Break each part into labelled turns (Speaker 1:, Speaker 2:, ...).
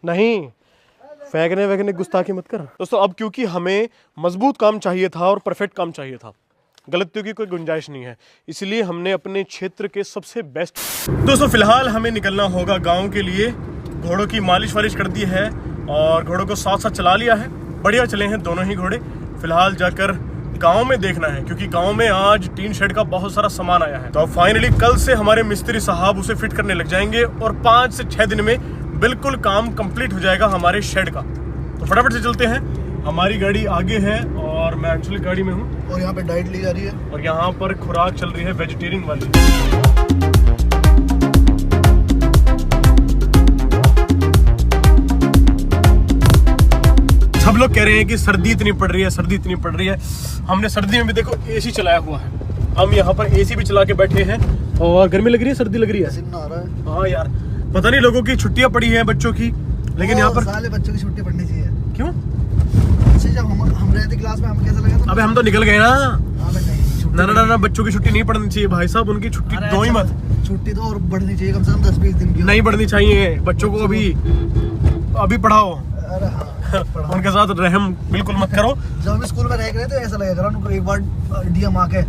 Speaker 1: नहीं, फेंकने वैगने गुस्ताखी मत कर दोस्तों। अब क्योंकि हमें मजबूत काम चाहिए था और परफेक्ट काम चाहिए था, गलतियों की कोई गुंजाइश नहीं है, इसलिए हमने अपने क्षेत्र के सबसे बेस्ट दोस्तों फिलहाल हमें निकलना होगा गांव के लिए। घोड़ों की मालिश वालिश कर दी है और घोड़ों को साथ साथ चला लिया है, बढ़िया चले हैं दोनों ही घोड़े। फिलहाल जाकर गांव में देखना है क्योंकि गांव में आज टीन शेड का बहुत सारा सामान आया है। तो अब फाइनली कल से हमारे मिस्त्री साहब उसे फिट करने लग जाएंगे और 5 से 6 दिन में बिल्कुल काम कंप्लीट हो जाएगा हमारे शेड का। तो फटाफट से चलते हैं, हमारी गाड़ी आगे है और मैं एक्चुअली गाड़ी में हूँ
Speaker 2: और यहाँ पे डाइट ली जा रही है
Speaker 1: और यहाँ पर खुराक चल रही है वेजिटेरियन वाली। सब लोग कह रहे हैं कि सर्दी इतनी पड़ रही है, सर्दी इतनी पड़ रही है। हमने सर्दी में भी देखो एसी चलाया हुआ है, हम यहाँ पर एसी भी चला के बैठे हैं और गर्मी लग रही है, सर्दी लग रही है।
Speaker 2: पसीना आ रहा है।
Speaker 1: हाँ यार, पता नहीं लोगों की छुट्टियां पड़ी हैं बच्चों की, लेकिन यहाँ पर
Speaker 2: साले बच्चों की छुट्टी पड़नी चाहिए।
Speaker 1: क्यों?
Speaker 2: जब हम रहे थे क्लास में हमें कैसा लगा था?
Speaker 1: अबे हम तो निकल गए ना।
Speaker 2: ना
Speaker 1: ना बच्चों की छुट्टी नहीं पड़नी चाहिए भाई साहब, उनकी छुट्टी दो ही मत।
Speaker 2: छुट्टी तो और बढ़नी चाहिए, कम से कम 10-20 दिन की
Speaker 1: नहीं बढ़नी चाहिए, बच्चों को अभी पढ़ाओ।
Speaker 2: अरे हाँ,
Speaker 1: उनके साथ रहम बिल्कुल मत करो।
Speaker 2: जब हम स्कूल में रह गए थे ऐसा लगेगा उनको एक बार डीएम आके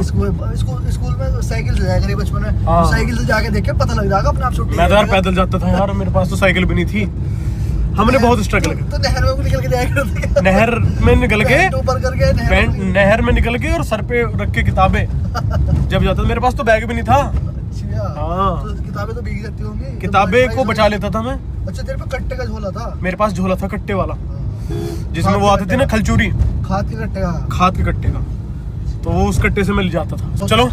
Speaker 2: स्कूल में साइकिल से जाया करे बचपन में, साइकिल से जाके देख के पता लग जाएगा अपने आप छुट्टी।
Speaker 1: मैं तो यार पैदल जाता था यार, मेरे पास तो साइकिल भी नहीं थी। हमने बहुत स्ट्रगल किया।
Speaker 2: तो नहर में निकल के जाया करते,
Speaker 1: नहर में निकल के
Speaker 2: ऊपर करके
Speaker 1: नहर में निकल के और सर पे रख के किताबें जब जाता था। मेरे पास तो बैग भी नहीं था।
Speaker 2: हाँ, तो किताबें तो भीग जाती होंगी।
Speaker 1: किताबें को बचा लेता था मैं।
Speaker 2: अच्छा, तेरे पे कट्टे का झोला था?
Speaker 1: मेरे पास झोला था कट्टे वाला, जिसमें वो आते थे ना खलचूरी,
Speaker 2: खाद के कट्टे का।
Speaker 1: खाद के कट्टे का, तो वो उस कट्टे से मिल जाता था। चलो,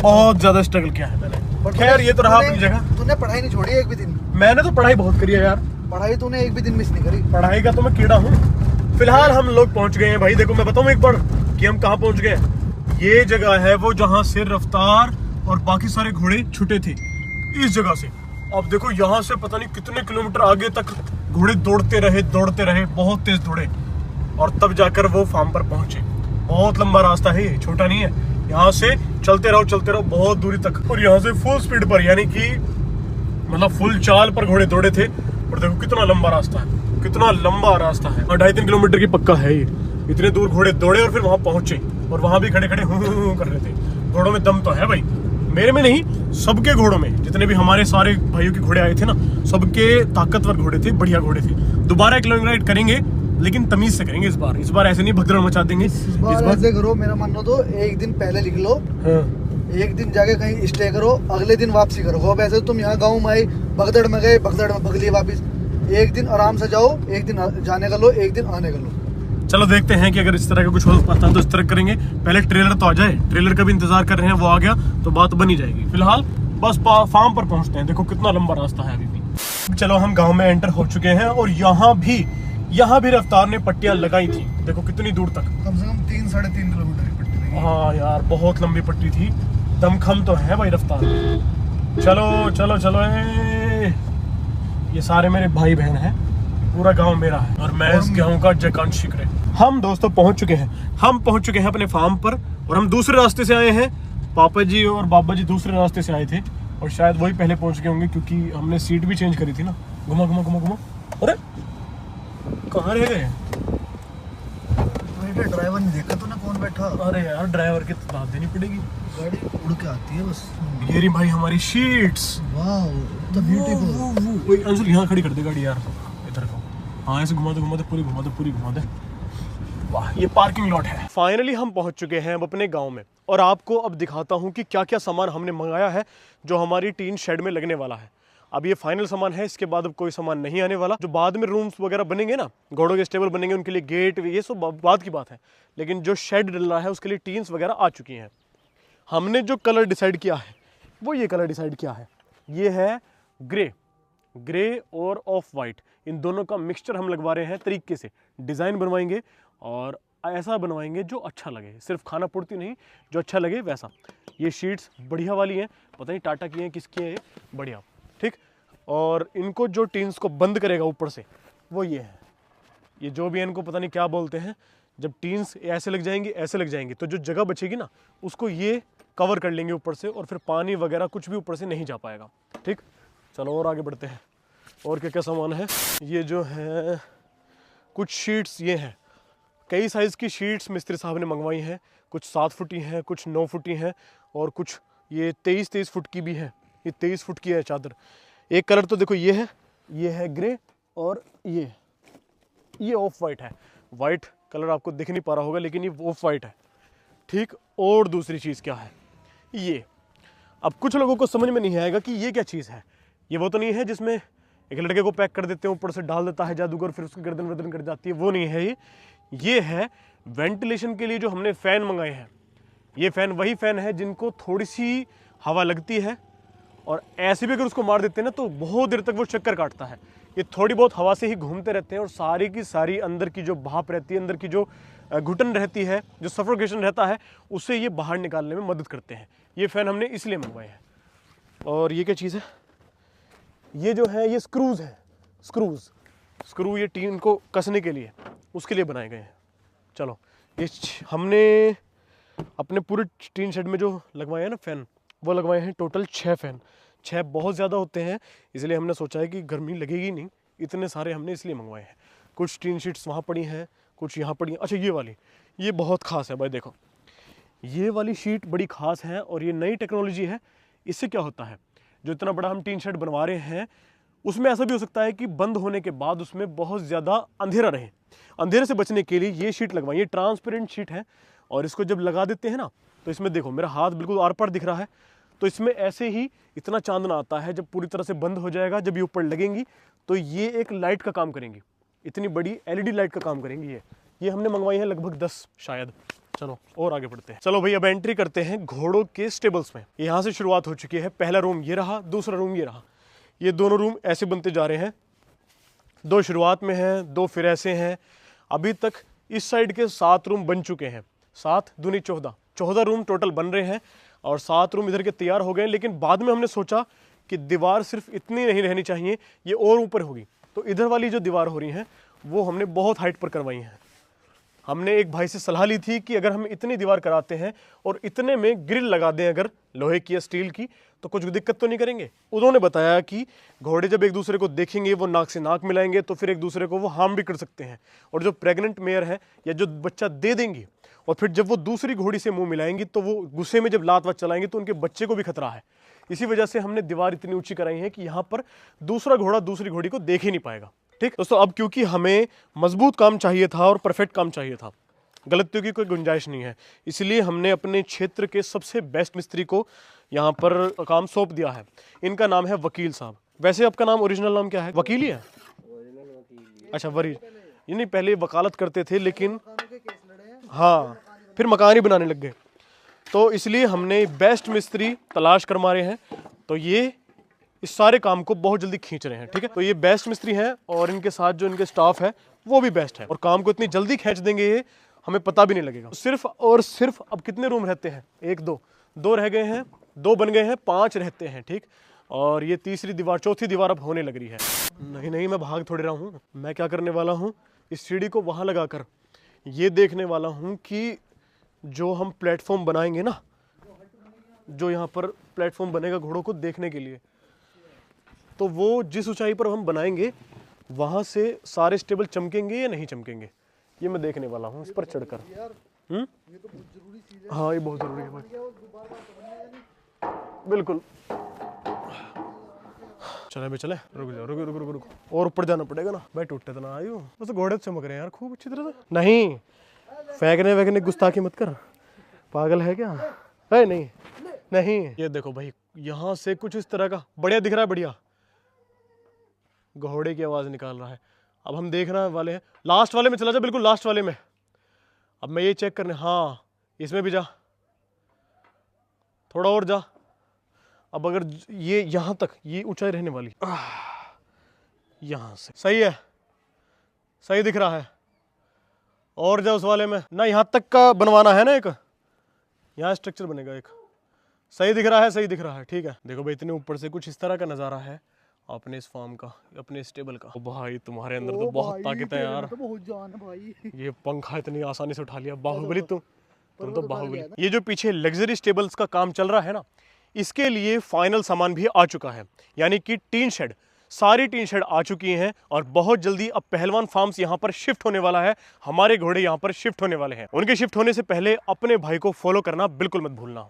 Speaker 1: बहुत ज्यादा स्ट्रगल किया है मैंने। खैर ये तो रहा अपनी जगह।
Speaker 2: तूने पढ़ाई नहीं छोड़ी एक भी दिन?
Speaker 1: मैंने तो पढ़ाई बहुत करी है यार।
Speaker 2: पढ़ाई तूने एक भी दिन मिस नहीं करी?
Speaker 1: पढ़ाई का तो मैं कीड़ा हूँ। फिलहाल हम लोग पहुंच गए हैं भाई। देखो मैं बताऊं एक बार कि हम कहाँ पहुंच गए। ये जगह है वो जहाँ से रफ्तार और बाकी सारे घोड़े छूटे थे, इस जगह से। अब देखो यहाँ से पता नहीं कितने किलोमीटर आगे तक घोड़े दौड़ते रहे, बहुत तेज दौड़े और तब जाकर वो फार्म पर पहुंचे। बहुत लंबा रास्ता है ये, छोटा नहीं है। यहाँ से चलते रहो बहुत दूरी तक, और यहाँ से फुल स्पीड पर, यानी कि मतलब फुल चाल पर घोड़े दौड़े थे। और देखो कितना लंबा रास्ता है, कितना लंबा रास्ता है, और 2.5-3 किलोमीटर की पक्का है ये। इतने दूर घोड़े दौड़े और फिर वहां पहुंचे, और वहां भी खड़े हूं कर रहे थे। घोड़ों में दम तो है भाई, मेरे में नहीं, सबके घोड़ों में। जितने भी हमारे सारे भाइयों के घोड़े आए थे ना, सबके ताकतवर घोड़े थे, बढ़िया घोड़े थे। दोबारा एक लॉन्ग राइड करेंगे, लेकिन तमीज से करेंगे इस बार ऐसे नहीं भगदड़ मचा देंगे।
Speaker 2: इस बार ऐसे करो, मेरा मानो तो एक दिन पहले निकलो, एक दिन जाके कहीं स्टे करो, अगले दिन वापसी करो। अब ऐसे तुम यहाँ गाँव में आए, भगदड़ में गए, भगदड़ में भग लिए वापिस। एक दिन आराम से जाओ, एक दिन जाने का लो, एक दिन आने का लो।
Speaker 1: चलो देखते हैं कि अगर इस तरह का कुछ हो पाता है तो इस तरह करेंगे। पहले ट्रेलर तो आ जाए, ट्रेलर का भी इंतजार कर रहे हैं, वो आ गया तो बात बनी जाएगी। फिलहाल बस फार्म पर पहुंचते हैं। देखो कितना लंबा रास्ता है अभी भी। चलो हम गांव में एंटर हो चुके हैं और यहाँ भी रफ्तार ने पट्टियां लगाई थी। देखो कितनी दूर तक,
Speaker 2: कम से कम 3-3.5 किलोमीटर की पट्टी लगी।
Speaker 1: हाँ यार, बहुत लंबी पट्टी थी। दमखम तो है भाई रफ्तार। चलो ये सारे मेरे भाई बहन हैं, पूरा गांव मेरा है और मैं इस गांव का जयकांक्षी करे। हम दोस्तों पहुंच चुके हैं अपने फार्म पर, और हम दूसरे रास्ते से आए हैं। पापा जी और बाबा जी दूसरे रास्ते से आए थे और शायद वही पहले पहुंच गए होंगे, क्योंकि हमने सीट भी चेंज करी थी ना। घुमा। अरे कहाँ रह गए?
Speaker 2: ड्राइवर नहीं देखा तूने कौन बैठा?
Speaker 1: अरे यार, ड्राइवर की दाद देनी पड़ेगी,
Speaker 2: गाड़ी उड़ के आती है बस।
Speaker 1: ये रही भाई हमारी sheets.
Speaker 2: Wow, the beautiful.
Speaker 1: Anshul यहाँ खड़ी कर दे गाड़ी यार, इधर को। हाँ ऐसे घुमा दे, पूरी घुमा दे। वाह, ये पार्किंग लॉट है। फाइनली हम पहुंच चुके हैं अब अपने गांव में, और आपको अब दिखाता हूं कि क्या क्या सामान हमने मंगाया है जो हमारी टीन शेड में लगने वाला है। अब ये फाइनल सामान है, इसके बाद अब कोई सामान नहीं आने वाला। जो बाद में रूम्स वगैरह बनेंगे ना, घोड़ों के स्टेबल बनेंगे, उनके लिए गेट, ये सब बाद की बात है। लेकिन जो शेड डल रहा है उसके लिए टीन्स वगैरह आ चुकी हैं। हमने जो कलर डिसाइड किया है वो ये कलर डिसाइड किया है, ये है ग्रे और ऑफ वाइट। इन दोनों का मिक्सचर हम लगवा रहे हैं तरीके से। डिज़ाइन बनवाएंगे और ऐसा बनवाएंगे जो अच्छा लगे, सिर्फ खाना पूर्ति नहीं, जो अच्छा लगे वैसा। ये शीट्स बढ़िया वाली हैं, पता नहीं टाटा की हैं किसकी है, बढ़िया, ठीक। और इनको जो टीन्स को बंद करेगा ऊपर से वो ये है। ये जो भी है इनको पता नहीं क्या बोलते हैं। जब टीन्स ऐसे लग जाएंगी तो जो जगह बचेगी ना उसको ये कवर कर लेंगे ऊपर से, और फिर पानी वगैरह कुछ भी ऊपर से नहीं जा पाएगा, ठीक। चलो और आगे बढ़ते हैं। और क्या क्या सामान है। ये जो है कुछ शीट्स ये हैं, कई साइज़ की शीट्स मिस्त्री साहब ने मंगवाई हैं। कुछ 7 फुटी हैं, कुछ 9 फुटी हैं और कुछ ये 23 फुट की भी है। ये 23 फुट की है चादर। एक कलर तो देखो ये है ग्रे, और ये ऑफ वाइट है। वाइट कलर आपको दिख नहीं पा रहा होगा लेकिन ये ऑफ वाइट है, ठीक। और दूसरी चीज़ क्या है, ये अब कुछ लोगों को समझ में नहीं आएगा कि ये क्या चीज़ है। ये वो तो नहीं है जिसमें एक लड़के को पैक कर देते हैं, ऊपर से डाल देता है जादूगर, फिर उसकी गर्दन वर्दन कट जाती है, वो नहीं है ये है वेंटिलेशन के लिए जो हमने फ़ैन मंगाए हैं। ये फ़ैन वही फ़ैन है जिनको थोड़ी सी हवा लगती है और ऐसे भी अगर उसको मार देते हैं ना तो बहुत देर तक वो चक्कर काटता है। ये थोड़ी बहुत हवा से ही घूमते रहते हैं और सारी की सारी अंदर की जो भाप रहती है, अंदर की जो घुटन रहती है, जो सफोकेशन रहता है, उससे ये बाहर निकालने में मदद करते हैं। ये फ़ैन हमने इसलिए मंगवाए हैं। और ये क्या चीज़ है, ये जो है ये स्क्रूज़ हैं। स्क्रू ये टीन को कसने के लिए, उसके लिए बनाए गए हैं। चलो, ये हमने अपने पूरे टीन शेड में जो लगवाए हैं ना फ़ैन, वो लगवाए हैं टोटल 6 फ़ैन। 6 बहुत ज़्यादा होते हैं, इसलिए हमने सोचा है कि गर्मी लगेगी नहीं, इतने सारे हमने इसलिए मंगवाए हैं। कुछ टीन शीट्स वहाँ पड़ी हैं, कुछ यहाँ पड़ी हैं। अच्छा, ये वाली ये बहुत ख़ास है भाई, देखो ये वाली शीट बड़ी ख़ास है और ये नई टेक्नोलॉजी है। इससे क्या होता है, जो इतना बड़ा हम टीन शेड बनवा रहे हैं उसमें ऐसा भी हो सकता है कि बंद होने के बाद उसमें बहुत ज़्यादा अंधेरा रहे। अंधेरे से बचने के लिए ये शीट लगवाई, ये ट्रांसपेरेंट शीट है और इसको जब लगा देते हैं ना तो इसमें देखो मेरा हाथ बिल्कुल आर पार दिख रहा है, तो इसमें ऐसे ही इतना चांदना आता है। जब पूरी तरह से बंद हो जाएगा, जब ये ऊपर लगेंगी तो ये एक लाइट का काम करेंगी, इतनी बड़ी LED लाइट का काम करेंगी। ये हमने मंगवाई है लगभग 10 शायद। चलो और आगे बढ़ते हैं। चलो भाई अब एंट्री करते हैं घोड़ों के स्टेबल्स में। यहाँ से शुरुआत हो चुकी है। पहला रूम ये रहा, दूसरा रूम ये रहा। ये दोनों रूम ऐसे बनते जा रहे हैं, 2 शुरुआत में हैं, 2 फिर ऐसे हैं। अभी तक इस साइड के 7 रूम बन चुके हैं, 7 दूनी 14 रूम टोटल बन रहे हैं और 7 रूम इधर के तैयार हो गए। लेकिन बाद में हमने सोचा कि दीवार सिर्फ इतनी नहीं रहनी चाहिए, ये और ऊपर होगी, तो इधर वाली जो दीवार हो रही हैं वो हमने बहुत हाइट पर करवाई हैं। हमने एक भाई से सलाह ली थी कि अगर हम इतनी दीवार कराते हैं और इतने में ग्रिल लगा दें अगर लोहे की या स्टील की, तो कुछ दिक्कत तो नहीं करेंगे। उन्होंने बताया कि घोड़े जब एक दूसरे को देखेंगे, वो नाक से नाक मिलाएंगे तो फिर एक दूसरे को वो हार्म भी कर सकते हैं। और जो प्रेग्नेंट मेयर है या जो बच्चा दे देंगी और फिर जब वो दूसरी घोड़ी से मुंह मिलाएंगी तो वो गुस्से में जब लात वात चलाएंगे तो उनके बच्चे को भी खतरा है। इसी वजह से हमने दीवार इतनी ऊंची कराई है कि यहाँ पर दूसरा घोड़ा दूसरी घोड़ी को देख ही नहीं पाएगा। ठीक दोस्तों, अब क्योंकि हमें मजबूत काम चाहिए था और परफेक्ट काम चाहिए था, गलतियों की कोई गुंजाइश नहीं है, इसलिए हमने अपने क्षेत्र के सबसे बेस्ट मिस्त्री को यहाँ पर काम सौंप दिया है। इनका नाम है वकील साहब। वैसे आपका नाम ओरिजिनल नाम क्या है? वकील ही है? अच्छा, ये नहीं, पहले वकालत करते थे लेकिन हाँ फिर मकान ही बनाने लग गए, तो इसलिए हमने बेस्ट मिस्त्री तलाश कर मारे हैं। तो ये इस सारे काम को बहुत जल्दी खींच रहे हैं। ठीक है, तो ये बेस्ट मिस्त्री हैं और इनके साथ जो इनके स्टाफ है वो भी बेस्ट है और काम को इतनी जल्दी खींच देंगे ये हमें पता भी नहीं लगेगा। सिर्फ और सिर्फ अब कितने रूम रहते हैं? 1 2 रह गए हैं, 2 बन गए हैं, 5 रहते हैं। ठीक, और ये तीसरी दीवार, चौथी दीवार अब होने लग रही है। नहीं, मैं भाग थोड़ी रहा हूँ। मैं क्या करने वाला हूँ, इस सीढ़ी को वहाँ लगाकर ये देखने वाला हूँ कि जो हम प्लेटफॉर्म बनाएंगे ना, जो यहाँ पर प्लेटफॉर्म बनेगा घोड़ों को देखने के लिए, तो वो जिस ऊंचाई पर हम बनाएंगे वहाँ से सारे स्टेबल चमकेंगे या नहीं चमकेंगे, ये मैं देखने वाला हूँ इस पर चढ़कर। हाँ, ये बहुत ज़रूरी है भाई, बिल्कुल। चले भाई चले, रुक और ऊपर जाना पड़ेगा ना भाई, टूटे तो ना आयु। बस घोड़े चमक रहे हैं यार खूब अच्छी तरह से। नहीं, फेंकने वैकने गुस्ताखी मत कर, पागल है क्या? है नहीं। ये देखो भाई, यहाँ से कुछ इस तरह का बढ़िया दिख रहा है, बढ़िया घोड़े की आवाज़ निकाल रहा है। अब हम देखने वाले हैं, लास्ट वाले में चला जा, बिल्कुल लास्ट वाले में। अब मैं ये चेक करने, हाँ इसमें भी जा, थोड़ा और जा। अब अगर ये यहाँ तक ये ऊंचाई रहने वाली, यहाँ से सही है, सही दिख रहा है। और जा उस वाले में ना, यहाँ तक का बनवाना है ना, एक यहाँ स्ट्रक्चर बनेगा एक। सही दिख रहा है, ठीक है। देखो भाई, इतने ऊपर से कुछ इस तरह का नज़ारा है अपने इस फार्म का, अपने स्टेबल का। भाई तुम्हारे अंदर तो बहुत ताकत है यार, बहुत जान है भाई। ये पंखा इतनी आसानी से उठा लिया, बाहुबली तुम तो बाहुबली। ये जो पीछे लग्जरी स्टेबल्स का काम चल रहा है ना, इसके लिए फाइनल सामान भी आ चुका है, यानी कि टीन शेड सारी टीन शेड आ चुकी हैं और बहुत जल्दी अब पहलवान फार्म्स यहाँ पर शिफ्ट होने वाला है। हमारे घोड़े यहाँ पर शिफ्ट होने वाले हैं। उनके शिफ्ट होने से पहले अपने भाई को फॉलो करना बिल्कुल मत भूलना।